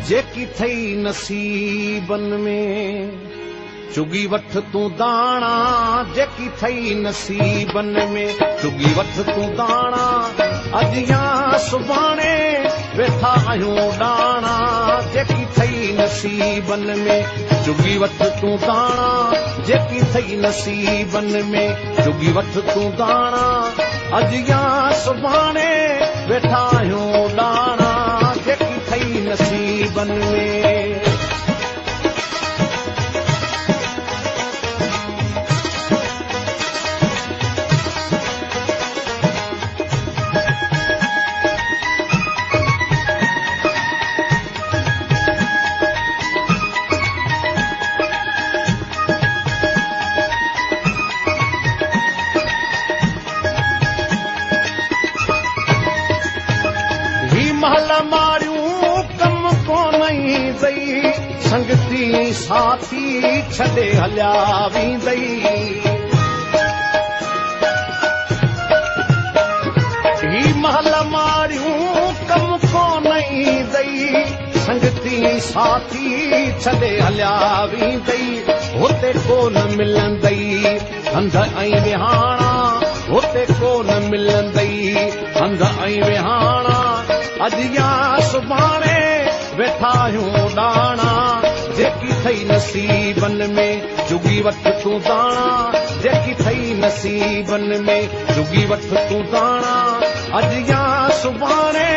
जेकी थई नसीबन में चुगी वठ तूं दाणा जेकी थई नसीबन में चुगी वठ तूं दाणा अॼु या सुभाणे वेठा आहियूं डाणा जेकी थई नसीबन में चुगी वठ तूं दाणा जेकी थई नसीबन में चुगी वठ तूं दाणा अॼु या सुभाणे वेठा आहियूं डाणा जेकी थई नसीबन में महल मारियूं कम कोन ईंदई संगती साथी छॾे हलिया वेंदई ही महल मारियूं कम कोन ईंदई संगती साथी छॾे हलिया वेंदई हुते कोन मिलंदई हंध ऐं विहाणा हुते कोन मिलंदई हंध ऐं विहाणा अॼु या सुभाणे वेठा आहियूं डाणा जेकी थई नसीबन में चुगी वठ तूं दाणा जेकी थई नसीबन में चुगी वठ तूं दाणा अॼु या सुभाणे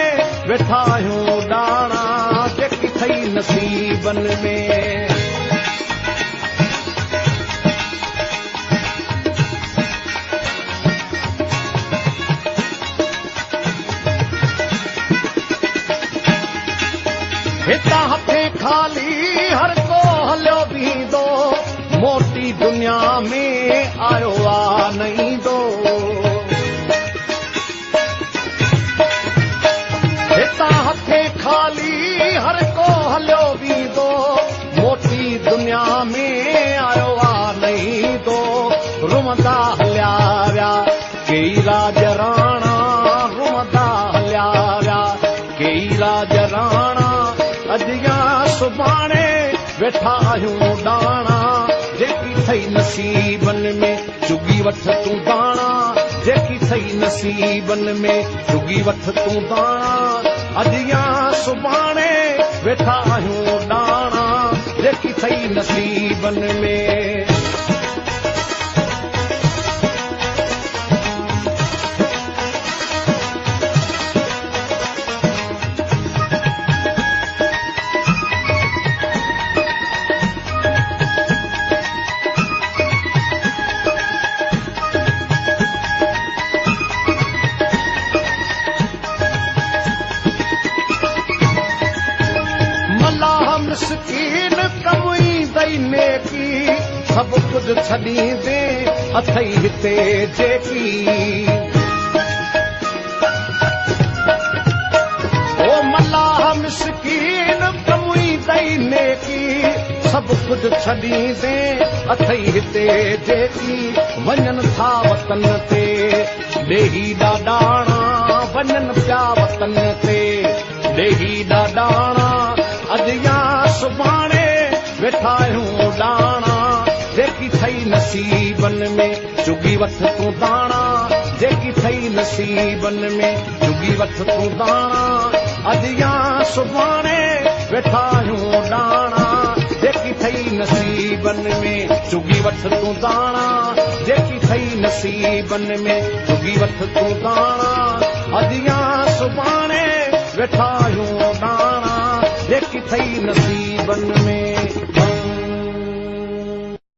वेठा आहियूं डाणा जेकी थई नसीबन में हितां हथे खाली हर को हलियो बींदो मोटी दुनिया में आयो आ न ईंदो हितां हथे खाली हर को हलियो बींदो मोटी दुनिया में आयो आ न ईंदो रुमंदा हलिया विया कई राज राणा रुमंदा हलिया विया कई राज राणा अॼु या सुभाणे वेठा आहियूं डाणा जेकी थई नसीबन में चुगी वठ तूं दाणा जेकी थई नसीबन में चुगी वठ तूं दाणा अॼु या सुभाणे वेठा आहियूं डाणा जेकी थई नसीबन में मिसकीन कम ईंदई नेकी सभु कुझु छॾींदे अथई हिते जेकी ओ मल्लाह मिसकीन कम ईंदई नेकी सभु कुझु छॾींदे अथई हिते जेकी वञनि था वतन ते ॾेही ॾाॾाणा वञनि पिया वतन ते ॾेही ॾाॾाणा अॼु या सुभाणे वेठा आहियूं डाणा जेकी थई नसीबन में चुगी वठ तूं दाणा जेकी थई नसीबन में चुगी वठ तूं दाणा अॼु या सुभाणे वेठा आहियूं डाणा जेकी थई नसीबन में चुगी वठ तूं दाणा जेकी थई नसीबन में चुगी वठ तूं दाणा अॼु या सुभाणे वेठा आहियूं डाणा जेकी थई नसीबन में